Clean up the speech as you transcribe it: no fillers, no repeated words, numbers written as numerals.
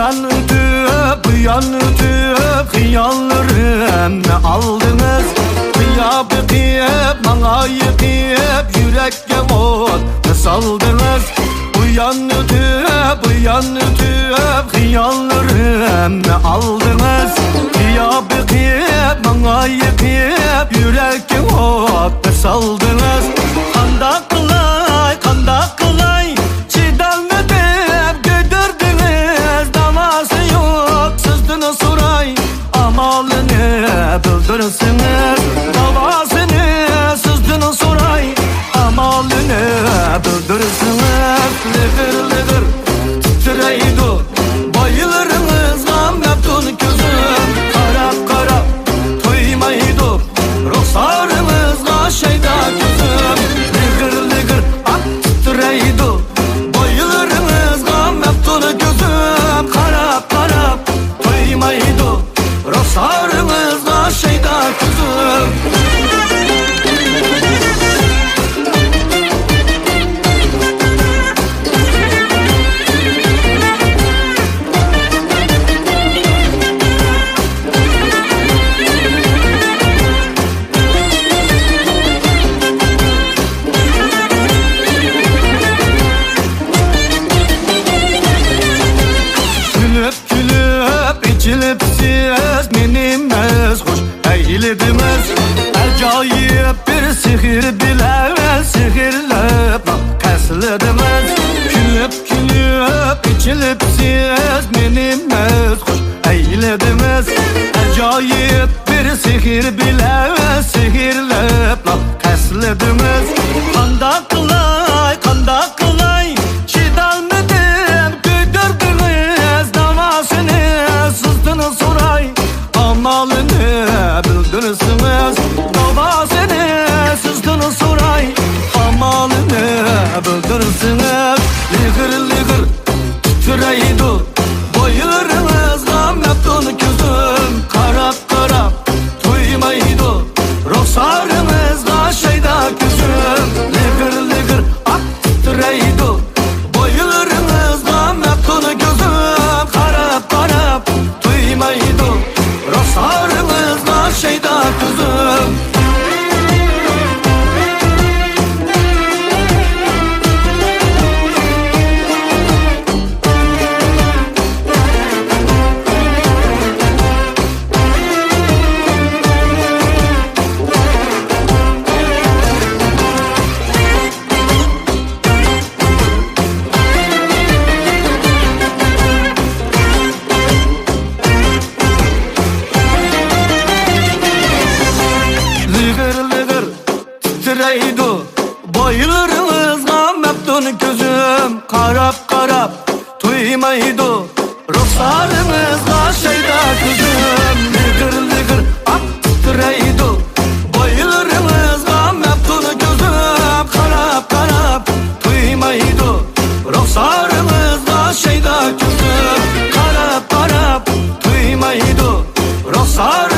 yan ötüp, bu yan ötüp hıyallarımı aldınız. Kıyıp kıyıp, bana yıkayıp yürekке ot saldınız. Bu yan ötüp, bu yan ötüp hıyallarımı aldınız. Kıyıp kıyıp, bana yıkayıp yürekke ot saldınız. Kanda kılay, kanda kılay çiğdemledim götürdünüz. Davası yok sızdınız soray, amalını bildirsiniz. Davasını sızdınız soray, amalını bildirsiniz. Lıgır lıgır titreydi bayılırınız, gam yaptın gözüm. Karap karap duymaydı ruhsarınızga şeyda gözüm. Lıgır lıgır titreydi bayılırınız, gam yaptın gözüm. Karap karap duymaydı ruhsarınızga şeyda gözüm. İçilip siz menimiz hoş eylediniz. Acayip bir sihir bile sihirlep keslediniz. Külüp külüp içilip siz menimiz hoş eylediniz. Acayip bir sihir bile sihirlep keslediniz. Kanda kılay, kanda kılay çiğdemledim götürdünüz. Davasını sızdınız soray, amalını bildirsiniz. Davasını sızdınız soray, amalını bildirsiniz. Lıgır lıgır titreydi bayılırınız, gam yaptın gözüm. Karap karap duymaydı ruhsarınızga şeyda gözüm. Lıgır lıgır titreydi bayılırınız, gam yaptın gözüm. Karap karap duymaydı ruhsarınızga şeyda gözüm. Titreydi bayılırınız, gam yaptın gözüm. Karap karap duymaydı ruhsarınızga şeyda gözüm. Lıgır lıgır titreydi bayılırınız, gam yaptın gözüm. Karap karap duymaydı ruhsarınızga şeyda gözüm. Karap karap duymaydı ruhsar